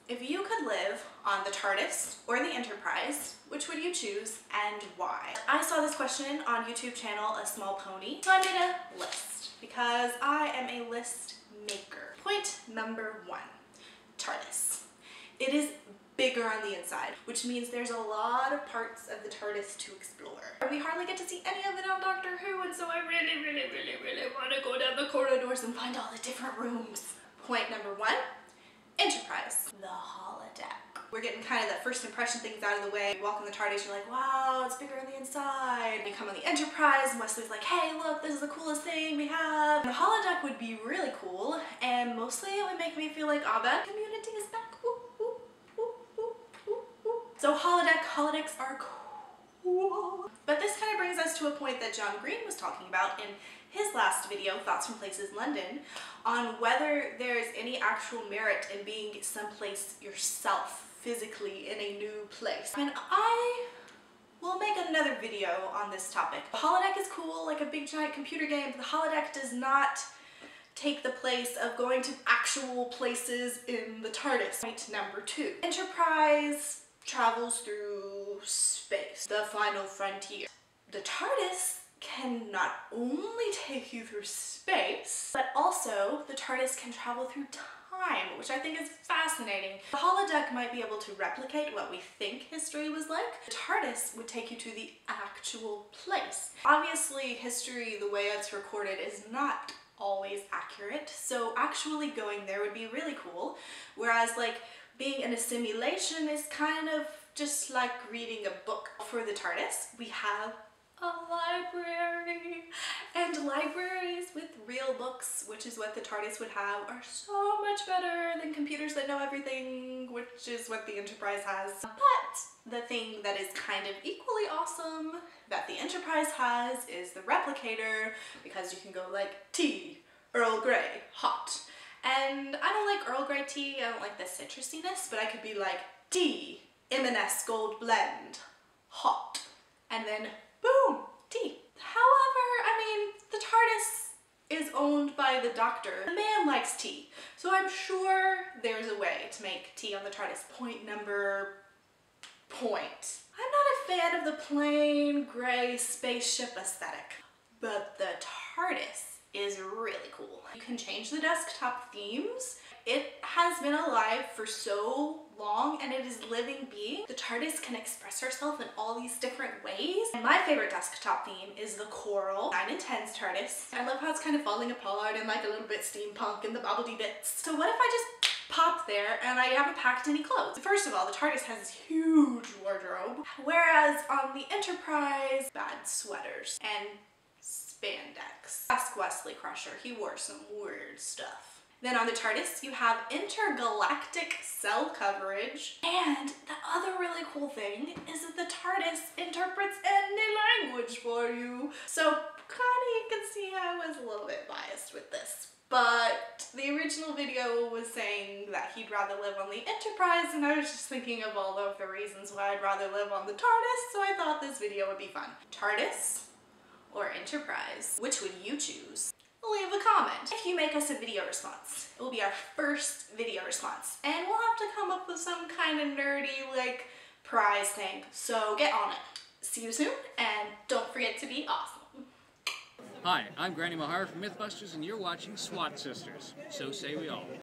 If you could live on the TARDIS or the Enterprise, which would you choose and why? I saw this question on YouTube channel Asmallpony, so I made a list because I am a list maker. Point number 1, TARDIS. It is bigger on the inside, which means there's a lot of parts of the TARDIS to explore. We hardly get to see any of it on Doctor Who, and so I really want to go down the corridors and find all the different rooms. Point number 1, Enterprise. The holodeck. We're getting kind of the first impression things out of the way. You walk on the TARDIS, you're like, wow, it's bigger on the inside. You come on the Enterprise, and Wesley's like, hey, look, this is the coolest thing we have. The holodeck would be really cool, and mostly it would make me feel like Abed community is back. So holodecks are cool. But this kind of brings us to a point that John Green was talking about in his last video, Thoughts from Places London, on whether there's any actual merit in being someplace yourself, physically in a new place. And I will make another video on this topic. The holodeck is cool, like a big giant computer game, but the holodeck does not take the place of going to actual places in the TARDIS. Point number 2, Enterprise travels through space, the final frontier. The TARDIS can not only take you through space, but also the TARDIS can travel through time, which I think is fascinating. The holodeck might be able to replicate what we think history was like. The TARDIS would take you to the actual place. Obviously, history, the way it's recorded, is not always accurate, so actually going there would be really cool, whereas like being in a simulation is kind of just like reading a book. For the TARDIS, we have a library, and libraries with real books, which is what the TARDIS would have, are so much better than computers that know everything, which is what the Enterprise has. But the thing that is kind of equally awesome that the Enterprise has is the replicator, because you can go like tea, Earl Grey, hot. And I don't like Earl Grey tea, I don't like the citrusiness, but I could be like tea, M&S Gold Blend, hot, and then boom, tea. However, I mean, the TARDIS is owned by the Doctor. The man likes tea, so I'm sure there's a way to make tea on the TARDIS. Point number point. I'm not a fan of the plain gray spaceship aesthetic, but the TARDIS is really cool. You can change the desktop themes. It has been alive for so long and it is a living being. The TARDIS can express herself in all these different ways. And my favorite desktop theme is the coral 9 and 10's TARDIS. I love how it's kind of falling apart and like a little bit steampunk and the bobbledy bits. So what if I just pop there and I haven't packed any clothes? First of all, the TARDIS has this huge wardrobe, whereas on the Enterprise, bad sweaters and spandex. Ask Wesley Crusher, he wore some weird stuff. Then on the TARDIS, you have intergalactic cell coverage. And the other really cool thing is that the TARDIS interprets any language for you. So kind of you can see I was a little bit biased with this. But the original video was saying that he'd rather live on the Enterprise, and I was just thinking of all of the reasons why I'd rather live on the TARDIS, so I thought this video would be fun. TARDIS or Enterprise? Which would you choose? Leave a comment. If you make us a video response, it will be our first video response, and we'll have to come up with some kind of nerdy like prize thing, so get on it. See you soon, and don't forget to be awesome. Hi, I'm Granny Mahar from Mythbusters, and you're watching SWAT Sisters. So say we all.